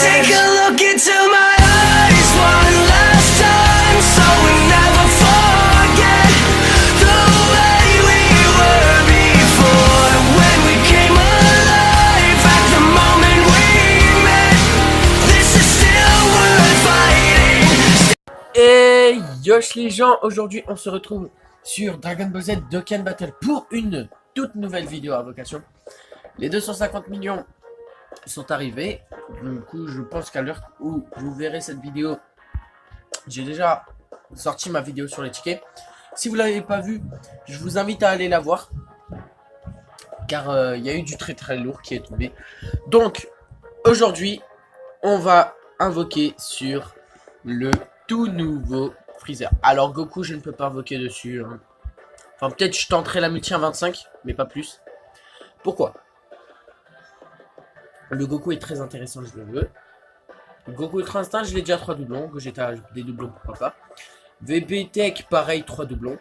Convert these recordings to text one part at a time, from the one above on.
Take a look into my eyes one last time, so we never forget the way we were before. When we came alive at the moment we met, this is still worth fighting. Et yosh les gens, aujourd'hui on se retrouve sur Dragon Ball Z Dokkan Battle pour une toute nouvelle vidéo à vocation. Les 250 millions sont arrivés, du coup je pense qu'à l'heure où vous verrez cette vidéo, j'ai déjà sorti ma vidéo sur les tickets. Si vous l'avez pas vu, je vous invite à aller la voir, car il y a eu du très lourd qui est tombé. Donc aujourd'hui on va invoquer sur le tout nouveau Freezer. Alors Goku je ne peux pas invoquer dessus, hein. Enfin peut-être je tenterai la multi 25, mais pas plus. Pourquoi? Le Goku est très intéressant, je le veux. Goku Ultra Instinct, je l'ai déjà 3 doublons. Gogeta, des doublons, pourquoi pas. VB Tech, pareil, 3 doublons.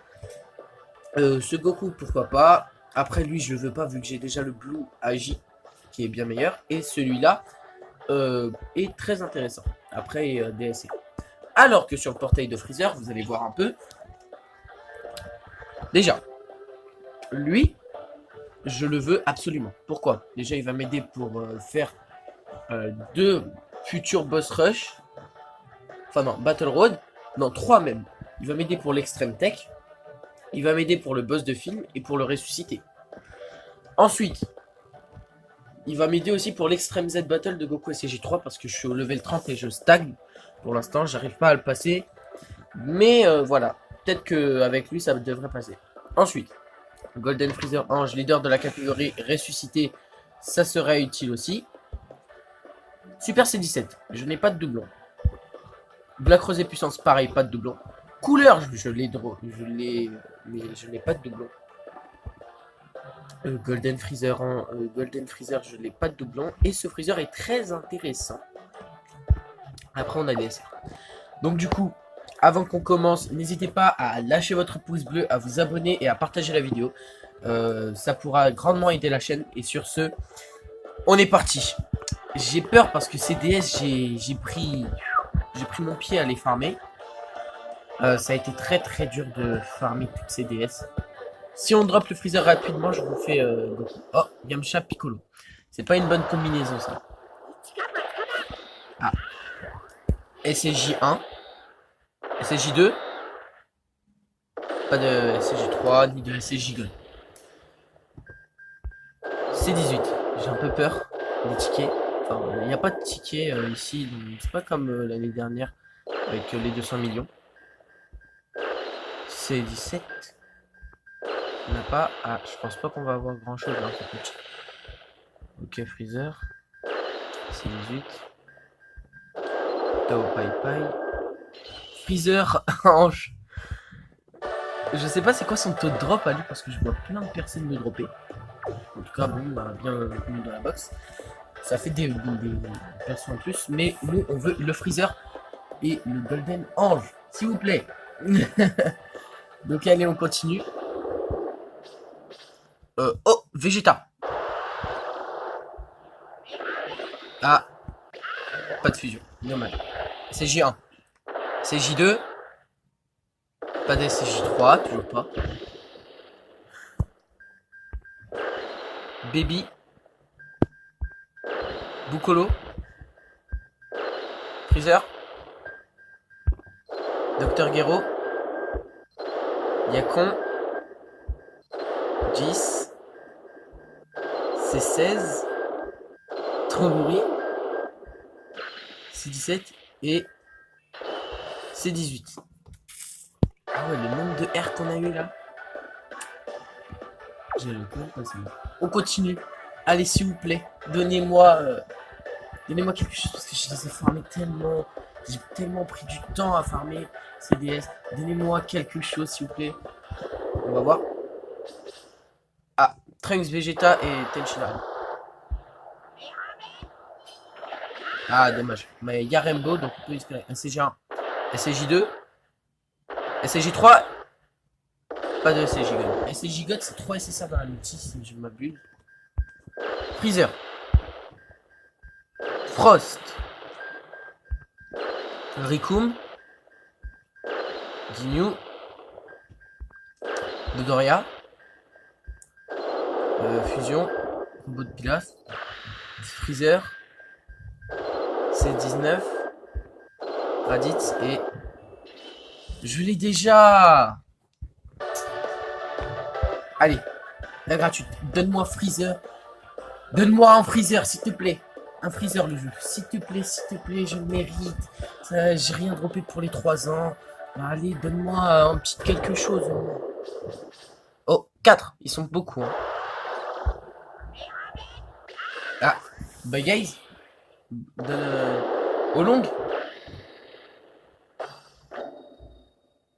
Ce Goku, pourquoi pas. Après lui, je le veux pas, vu que j'ai déjà le Blue Agi, qui est bien meilleur. Et celui-là est très intéressant. Après, DSC. Alors que sur le portail de Freezer, vous allez voir un peu. Déjà, lui, je le veux absolument. Pourquoi? Déjà, il va m'aider pour faire 2 futurs boss rush. Enfin non, Battle Road. Non, 3 même. Il va m'aider pour l'extrême tech. Il va m'aider pour le boss de film et pour le ressusciter. Ensuite, il va m'aider aussi pour l'extrême Z Battle de Goku SCJ3 parce que je suis au level 30 et je stagne. Pour l'instant, j'arrive pas à le passer. Mais voilà. Peut-être qu'avec lui, ça devrait passer. Ensuite, Golden Freezer Ange, leader de la catégorie ressuscité, ça serait utile aussi. Super C17, je n'ai pas de doublon. Black Rose et Puissance, pareil, pas de doublon. Couleur, je l'ai, mais je n'ai pas de doublon. Golden Freezer, je n'ai pas de doublon. Et ce Freezer est très intéressant. Après, on a des SR. Donc du coup, avant qu'on commence, n'hésitez pas à lâcher votre pouce bleu, à vous abonner et à partager la vidéo. Ça pourra grandement aider la chaîne. Et sur ce, on est parti. J'ai peur parce que CDS, j'ai pris mon pied à les farmer. Ça a été très dur de farmer toutes ces DS. Si on drop le Freezer rapidement, je vous fais Goku. Oh, Yamcha Piccolo. C'est pas une bonne combinaison ça. Ah. SCJ1. SCJ2. Pas de SCJ3 ni de SCJ Gun. C18. J'ai un peu peur des tickets. Enfin, il n'y a pas de tickets ici. C'est pas comme l'année dernière avec les 200 millions. C17. On n'a pas. Ah, je pense pas qu'on va avoir grand chose là. Ok, Freezer. C18. Tao Pai Pai. Freezer Ange. Je sais pas c'est quoi son taux de drop à lui parce que je vois plein de personnes me dropper. En tout cas, bon, bah, bien venu dans la box. Ça fait des persos en plus. Mais nous, on veut le Freezer et le Golden Ange. S'il vous plaît. Donc, allez, on continue. Oh, Vegeta. Ah. Pas de fusion. Dommage. CJ1. CJ2. Pas de CJ3, toujours pas. Baby. Bukolo. Freezer. Dr Gero. Yakon. 10. C16. Trombouri. C17 et C18. Ah ouais, le nombre de R qu'on a eu là. J'ai le plan passé. On continue. Allez, s'il vous plaît, donnez-moi quelque chose parce que je les ai farmés tellement. J'ai tellement pris du temps à farmer CDS. Donnez-moi quelque chose, s'il vous plaît. On va voir. Ah, Trunks, Vegeta et Tenshinhan. Ah, dommage. Mais il y a Rainbow, donc on peut espérer. SCJ1, SCJ2, SCJ3. Pas de SCJ God. SCJ God, c'est 3 SSA dans la multi, si je m'abuse. Freezer. Frost. Rikum. Ginyu. Dodoria. Fusion. Robot de Pilas. Freezer. C19. Raditz et... Je l'ai déjà. Allez, la gratuite. Donne-moi Freezer. Donne-moi un Freezer, s'il te plaît. Un Freezer, le jeu. S'il te plaît, je le mérite. J'ai rien droppé pour les 3 ans. Allez, donne-moi un petit quelque chose. Oh, 4. Ils sont beaucoup. Hein. Ah, bah guys. Donne... Au long.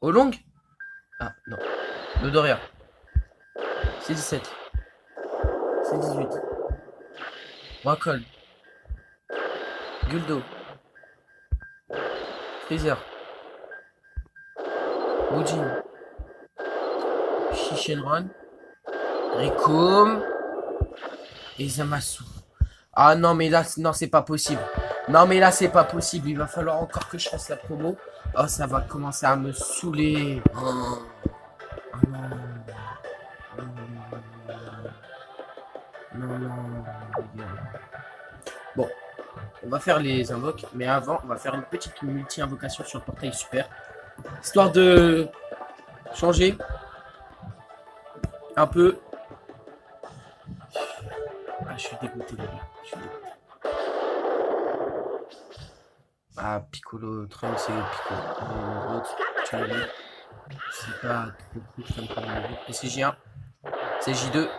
Au long. Ah, non. Dodoria. C'est 17. C'est 18. Wakol. Guldo. Freezer. Bujin. Shishenron. Rikum. Et Zamasu. Ah non mais là, non c'est pas possible. Non mais là c'est pas possible. Il va falloir encore que je fasse la promo. Oh ça va commencer à me saouler. Oh, non. Non. Bon, on va faire les invoques, mais avant, on va faire une petite multi-invocation sur le portail super. Histoire de changer un peu. Ah, je suis dégoûté, les gars. Ah, Piccolo, Trunks et Piccolo. L'autre, tu l'as vu. C'est pas trop cool comme problème. Et CJ1, CJ2,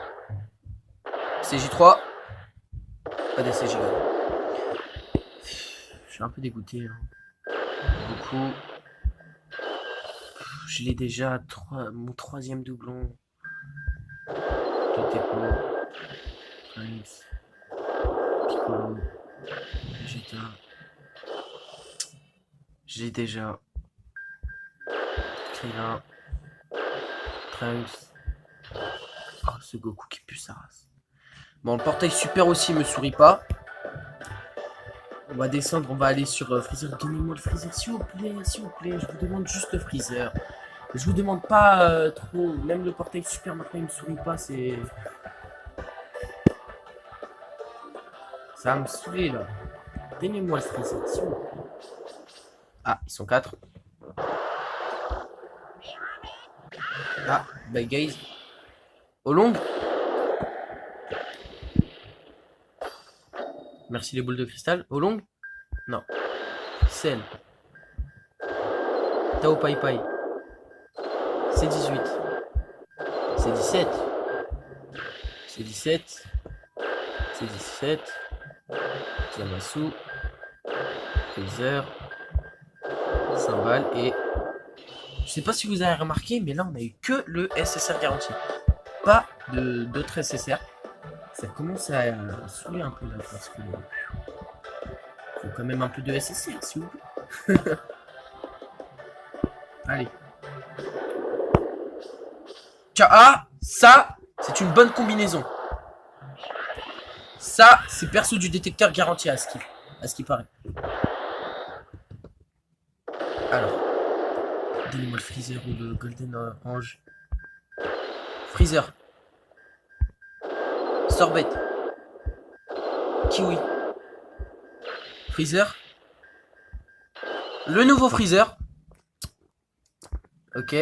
CJ3, pas des CJ1. Je suis un peu dégoûté. Hein. Beaucoup. Je l'ai déjà, mon 3e doublon. Totepo, Trunks, Piccolo, Vegeta. J'ai déjà Krillin, Trunks. Oh, ce Goku qui pue sa race. Bon, le portail super aussi me sourit pas. On va descendre, on va aller sur Freezer. Donnez-moi le Freezer, s'il vous plaît, s'il vous plaît. Je vous demande juste le Freezer. Je vous demande pas trop. Même le portail super maintenant il me sourit pas, c'est... Ça va me saouler là. Donnez-moi le Freezer, s'il vous plaît. Ah, ils sont 4. Ah, bah guys. Au long. Merci les boules de cristal. Au long. Non. Cell. Tao Pai Pai. C'est 18. C'est 17. C'est 17. C'est 17. Zamasu. Freezer. Cymbal et... Je sais pas si vous avez remarqué, mais là on a eu que le SSR garanti. Pas d'autres SSR. Ça commence à saouler un peu là parce que... faut quand même un peu de SSR s'il vous plaît. Allez. Tiens, ah, ça, c'est une bonne combinaison. Ça, c'est perso du détecteur garanti à ce qui paraît. Alors, donnez-moi le Freezer ou le Golden Ange. Freezer. Sorbet. Kiwi. Freezer. Le nouveau Freezer. Ok.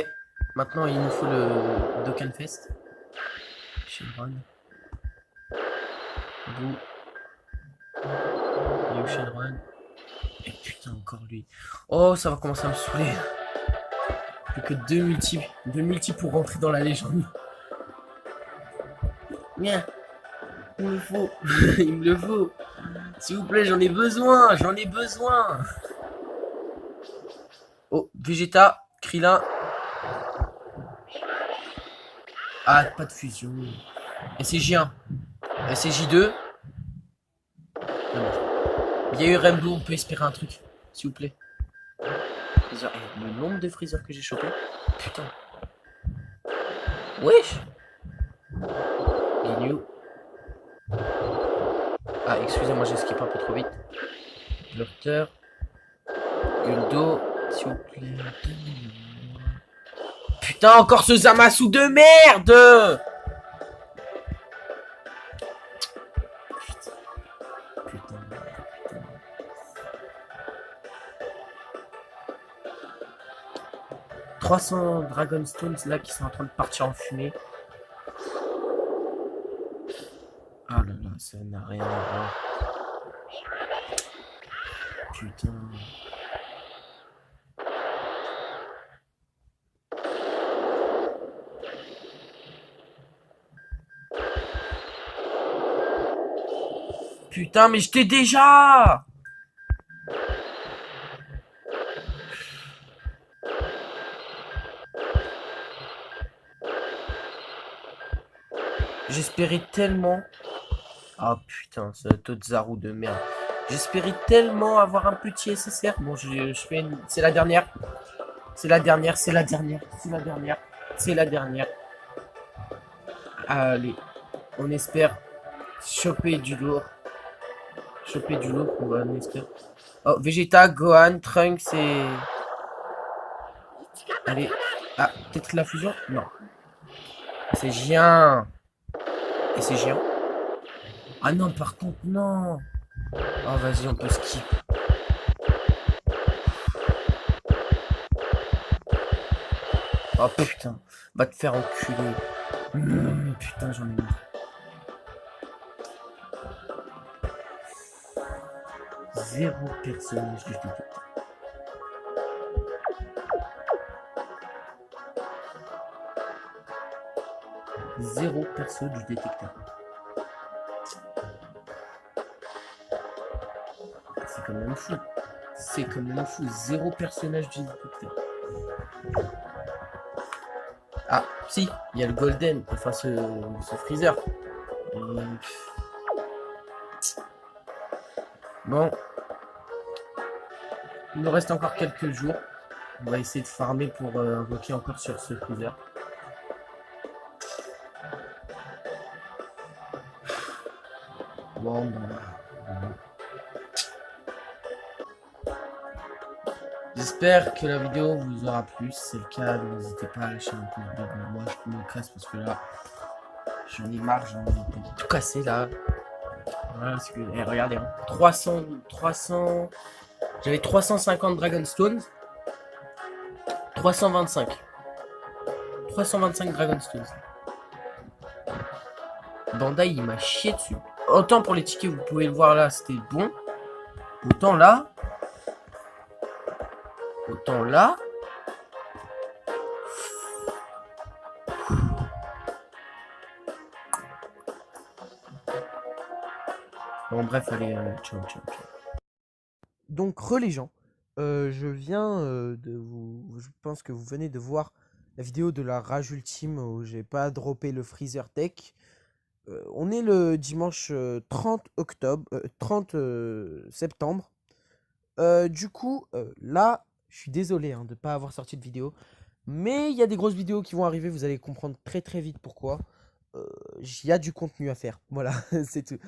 Maintenant, il nous faut le Dokkanfest. Shenron. Boo. Liu Shenron. Et putain, encore lui. Oh, ça va commencer à me saouler. Plus que 2 multi pour rentrer dans la légende. Bien. Il me le faut. Il me le faut. S'il vous plaît, j'en ai besoin. J'en ai besoin. Oh, Vegeta, Krillin. Ah, pas de fusion. SCJ1. SCJ2. Il y a eu Rainbow, on peut espérer un truc. S'il vous plaît. Freezer. Et le nombre de Freezer que j'ai chopé. Putain. Wesh. Ginyu. Ah, excusez-moi, j'ai skip un peu trop vite. Docteur. Guldo, s'il vous plaît. Putain, encore ce Zamasu de merde. Putain. 300 Dragonstones là qui sont en train de partir en fumée. Ah là là, ça n'a rien à voir. Putain. Putain, mais je t'ai déjà. J'espérais tellement. Ah putain, ce Totzaru de merde. J'espérais tellement avoir un petit SSR. Bon, je fais une... C'est la dernière. C'est la dernière, c'est la dernière, c'est la dernière, c'est la dernière. Allez, on espère choper du lourd. Choper du lourd, on espère. Oh, Vegeta, Gohan, Trunks et... Allez. Ah, peut-être la fusion? Non. C'est Gien. Et c'est Géant. Ah non, par contre, non. Oh, vas-y, on peut skip. Oh putain, va te faire enculer. Putain, j'en ai marre. Zéro personnage du tout. Zéro perso du détecteur. C'est quand même fou. C'est quand même fou. Zéro personnage du détecteur. Ah, si, il y a le Golden. Enfin, ce Freezer. Bon. Il nous reste encore quelques jours. On va essayer de farmer pour invoquer encore sur ce Freezer. Bon, j'espère que la vidéo vous aura plu. Si c'est le cas, n'hésitez pas à lâcher un pouce bleu. Moi, je me casse parce que là, j'en ai marre, j'en ai tout cassé là. Voilà, parce que, regardez, hein, 300... J'avais 350 Dragonstones. 325. 325 Dragonstones. Bandai, il m'a chié dessus. Autant pour les tickets, vous pouvez le voir là, c'était bon. Autant là. Autant là. Bon, bref, allez, ciao, ciao, ciao. Donc, les gens, je viens de vous... Je pense que vous venez de voir la vidéo de la rage ultime où j'ai pas droppé le Freezer Tech. On est le dimanche 30 octobre, 30 septembre. Du coup, là, je suis désolé de ne pas avoir sorti de vidéo. Mais il y a des grosses vidéos qui vont arriver, vous allez comprendre très très vite pourquoi. Il y a du contenu à faire, voilà, c'est tout.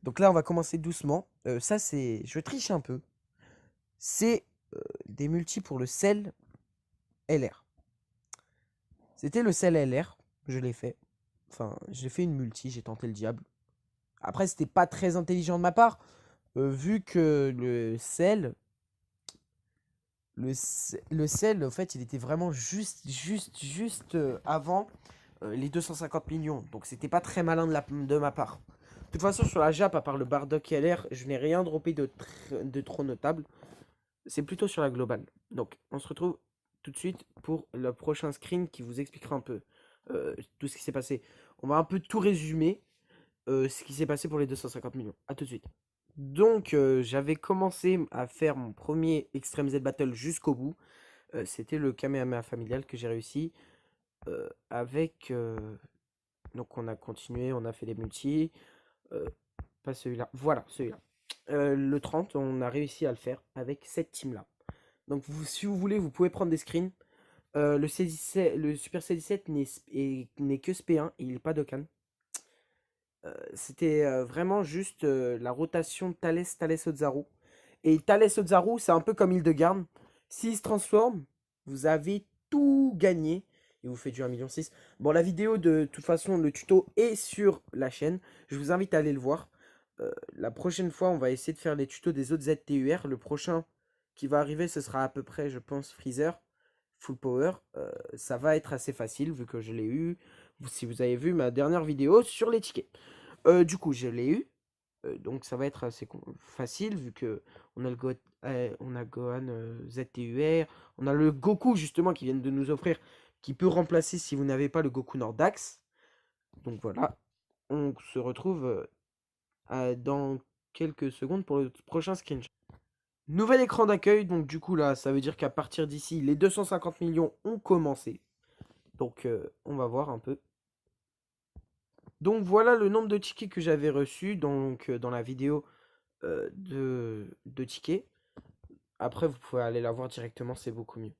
Donc là, on va commencer doucement. Ça, c'est... Je triche un peu. C'est des multis pour le sel LR. C'était le sel LR, je l'ai fait. Enfin, j'ai fait une multi, j'ai tenté le diable. Après, c'était pas très intelligent de ma part, vu que le sel, en fait, il était vraiment juste avant les 250 millions. Donc, c'était pas très malin de ma part. De toute façon, sur la Jap, à part le Bardock LR, je n'ai rien droppé de trop notable. C'est plutôt sur la globale. Donc, on se retrouve tout de suite pour le prochain screen qui vous expliquera un peu tout ce qui s'est passé. On va un peu tout résumer ce qui s'est passé pour les 250 millions. A tout de suite. Donc, j'avais commencé à faire mon premier Extreme Z Battle jusqu'au bout. C'était le Kamehameha familial que j'ai réussi avec... donc, on a continué, on a fait des multis. Pas celui-là. Voilà, celui-là. Le 30, on a réussi à le faire avec cette team-là. Donc, si vous voulez, vous pouvez prendre des screens. Le Super C17 n'est que SP1 et il n'est pas Dokkan. C'était vraiment juste la rotation Thales Otzaru. Et Thales Ozaru, c'est un peu comme Hildegarde. S'il se transforme, vous avez tout gagné. Et vous faites du 1,6 million. Bon, la vidéo, de toute façon, le tuto est sur la chaîne. Je vous invite à aller le voir. La prochaine fois, on va essayer de faire les tutos des autres ZTUR. Le prochain qui va arriver, ce sera à peu près, je pense, Freezer, Full Power. Ça va être assez facile vu que je l'ai eu. Si vous avez vu ma dernière vidéo sur les tickets. Du coup, je l'ai eu. Donc ça va être assez facile vu que on a on a Gohan ZTUR, on a le Goku justement qui viennent de nous offrir, qui peut remplacer si vous n'avez pas le Goku Nordax. Donc voilà, on se retrouve dans quelques secondes pour le prochain screenshot. Nouvel écran d'accueil, donc du coup là, ça veut dire qu'à partir d'ici, les 250 millions ont commencé. Donc on va voir un peu. Donc voilà le nombre de tickets que j'avais reçus donc, dans la vidéo de tickets. Après, vous pouvez aller la voir directement, c'est beaucoup mieux.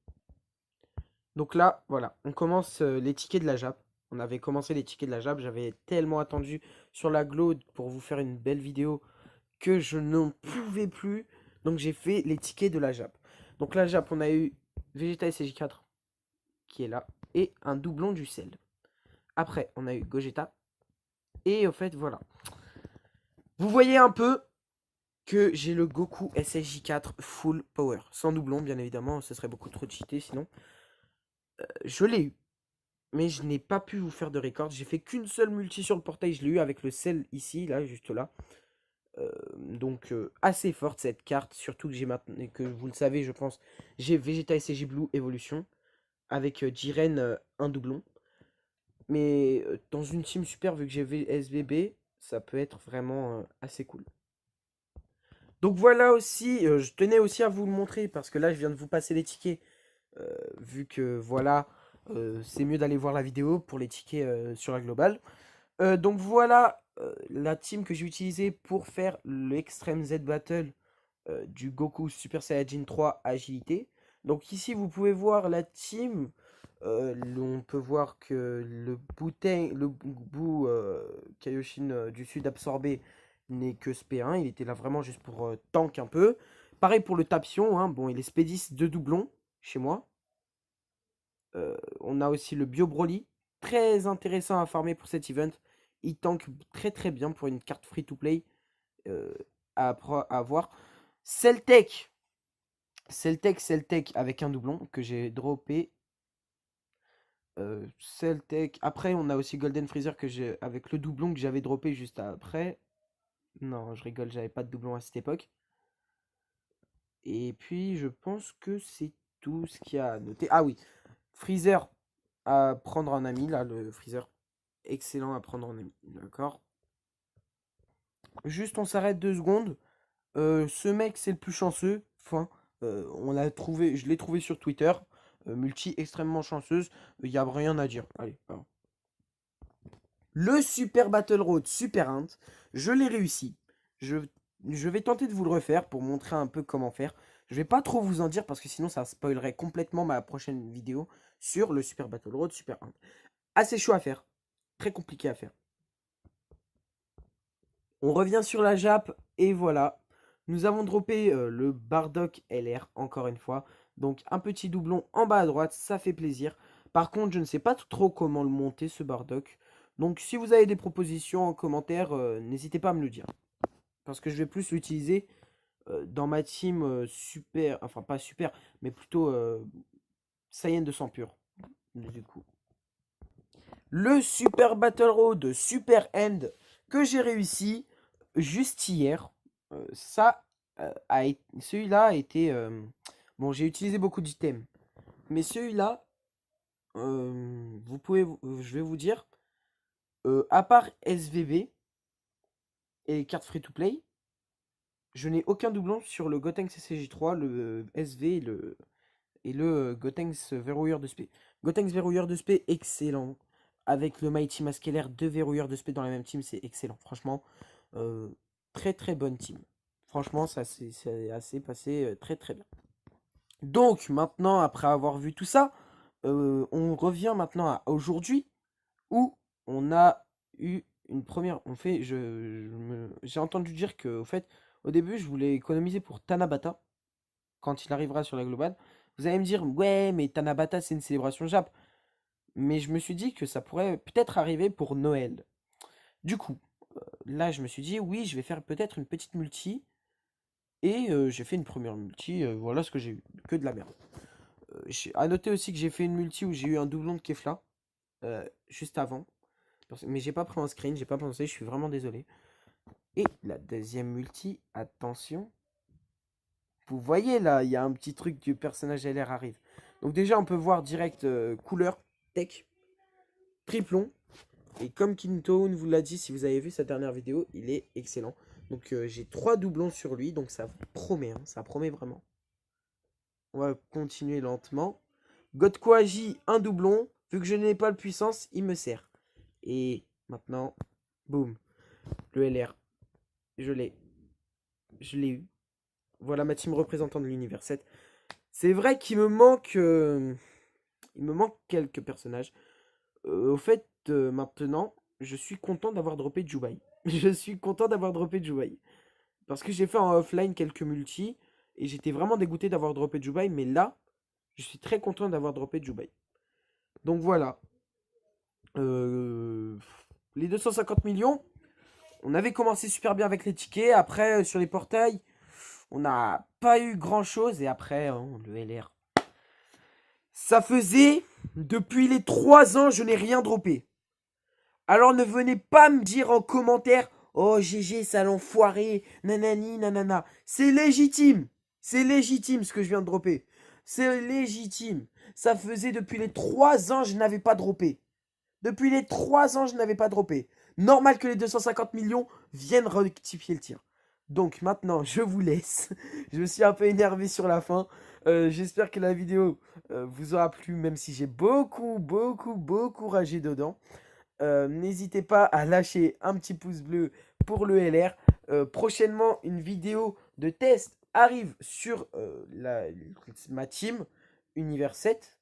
Donc là, voilà, on commence les tickets de la JAP. On avait commencé les tickets de la JAP. J'avais tellement attendu sur la Glow pour vous faire une belle vidéo que je n'en pouvais plus. Donc j'ai fait les tickets de la JAP. Donc la JAP, on a eu Vegeta SJ4 qui est là et un doublon du sel. Après, on a eu Gogeta. Et au fait, voilà. Vous voyez un peu que j'ai le Goku SSJ4 Full Power. Sans doublon, bien évidemment, ce serait beaucoup trop cheaté sinon. Je l'ai eu. Mais je n'ai pas pu vous faire de record. J'ai fait qu'une seule multi sur le portail. Je l'ai eu avec le sel ici, là, juste là. Donc assez forte cette carte. Surtout que j'ai maintenant, que vous le savez, je pense, j'ai Vegeta SSJ Blue Evolution. Avec Jiren, un doublon. Mais dans une team super, vu que j'ai SVB, ça peut être vraiment assez cool. Donc voilà aussi, je tenais aussi à vous le montrer parce que là je viens de vous passer les tickets. Vu que voilà, c'est mieux d'aller voir la vidéo pour les tickets sur la globale. Donc voilà la team que j'ai utilisée pour faire l'Extreme Z Battle du Goku Super Saiyajin 3 Agilité. Donc ici vous pouvez voir la team. On peut voir que le bout Kaioshin du Sud absorbé n'est que SP1. Il était là vraiment juste pour tank un peu. Pareil pour le Tapion. Hein. Bon, il est Spédis de doublon chez moi. On a aussi le Bio Broly. Très intéressant à farmer pour cet event. Il tank très très bien pour une carte free to play à avoir. Celtech avec un doublon que j'ai droppé. Celtech. Après, on a aussi Golden Freezer que j'ai avec le doublon que j'avais droppé juste après. Non, je rigole, j'avais pas de doublon à cette époque. Et puis, je pense que c'est tout ce qu'il y a à noter. Ah oui, Freezer à prendre en ami, là, le Freezer. Excellent à prendre en ami, d'accord. Juste, on s'arrête 2 secondes. Ce mec, c'est le plus chanceux. Enfin, on l'a trouvé, je l'ai trouvé sur Twitter. Multi extrêmement chanceuse. Il n'y a rien à dire. Allez, pardon. Le Super Battle Road Super Int, je l'ai réussi. Je vais tenter de vous le refaire pour montrer un peu comment faire. Je vais pas trop vous en dire parce que sinon ça spoilerait complètement ma prochaine vidéo sur le Super Battle Road Super Int. Assez chaud à faire. Très compliqué à faire. On revient sur la Jap et voilà. Nous avons droppé le Bardock LR encore une fois. Donc un petit doublon en bas à droite, ça fait plaisir. Par contre, je ne sais pas trop comment le monter ce Bardock. Donc si vous avez des propositions en commentaire, n'hésitez pas à me le dire. Parce que je vais plus l'utiliser dans ma team super, enfin pas super, mais plutôt Saiyan de sang pur. Du coup. Le Super Battle Road Super End que j'ai réussi juste hier. Celui-là a été... bon, j'ai utilisé beaucoup d'items. Mais celui-là, je vais vous dire, à part SVB et carte free-to-play, je n'ai aucun doublon sur le Gotenks SCJ3, le SV et le Gotenks verrouilleur de spé. Gotenks verrouilleur de spé, excellent. Avec le Mighty Maskeller, 2 verrouilleurs de spé dans la même team, c'est excellent. Franchement, très très bonne team. Franchement, ça c'est assez passé très très bien. Donc maintenant, après avoir vu tout ça, on revient maintenant à aujourd'hui où on a eu une première. J'ai entendu dire que au fait, Au début, je voulais économiser pour Tanabata, quand il arrivera sur la globale. Vous allez me dire, ouais, mais Tanabata, c'est une célébration Jap. Mais je me suis dit que ça pourrait peut-être arriver pour Noël. Du coup, là, je me suis dit, oui, je vais faire peut-être une petite multi. Et j'ai fait une première multi, voilà ce que j'ai eu, que de la merde. À noter aussi que j'ai fait une multi où j'ai eu un doublon de Kefla, juste avant. Mais j'ai pas pris un screen, j'ai pas pensé, je suis vraiment désolé. Et la deuxième multi, attention. Vous voyez là, il y a un petit truc du personnage LR arrive. Donc déjà, on peut voir direct couleur, tech, triplon. Et comme Kintoon vous l'a dit, si vous avez vu sa dernière vidéo, il est excellent. Donc j'ai 3 doublons sur lui, donc ça promet, hein, ça promet vraiment. On va continuer lentement. Godquagi, un doublon. Vu que je n'ai pas le puissance, il me sert. Et maintenant, boum. Le LR. Je l'ai. Je l'ai eu. Voilà ma team représentant de l'univers 7. C'est vrai qu'il me manque... il me manque quelques personnages. Au fait, maintenant, je suis content d'avoir droppé Jubai. Je suis content d'avoir droppé Jubai. Parce que j'ai fait en offline quelques multis. Et j'étais vraiment dégoûté d'avoir droppé Jubai. Mais là, je suis très content d'avoir droppé Jubai. Donc voilà. Les 250 millions. On avait commencé super bien avec les tickets. Après, sur les portails, on n'a pas eu grand chose. Et après, hein, le LR. Ça faisait, depuis les 3 ans, je n'ai rien droppé. Alors ne venez pas me dire en commentaire, oh GG, ça l'enfoiré, nanani, nanana. C'est légitime. C'est légitime ce que je viens de dropper. C'est légitime. Ça faisait depuis les 3 ans, je n'avais pas droppé. Depuis les 3 ans, je n'avais pas droppé. Normal que les 250 millions viennent rectifier le tir. Donc maintenant, je vous laisse. Je me suis un peu énervé sur la fin. J'espère que la vidéo vous aura plu, même si j'ai beaucoup ragé dedans. N'hésitez pas à lâcher un petit pouce bleu pour le LR. Prochainement, une vidéo de test arrive sur ma team Univers 7.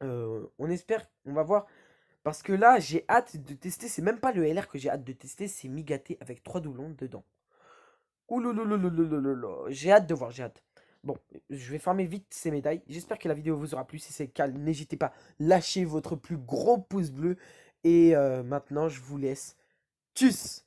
On espère, on va voir. Parce que là, j'ai hâte de tester. C'est même pas le LR que j'ai hâte de tester, c'est Migaté avec 3 doublons dedans. Oulouloulouloulouloulou. J'ai hâte de voir, j'ai hâte. Bon, je vais farmer vite ces médailles. J'espère que la vidéo vous aura plu. Si c'est le cas, n'hésitez pas, lâchez votre plus gros pouce bleu. Et maintenant, je vous laisse. Tchuss!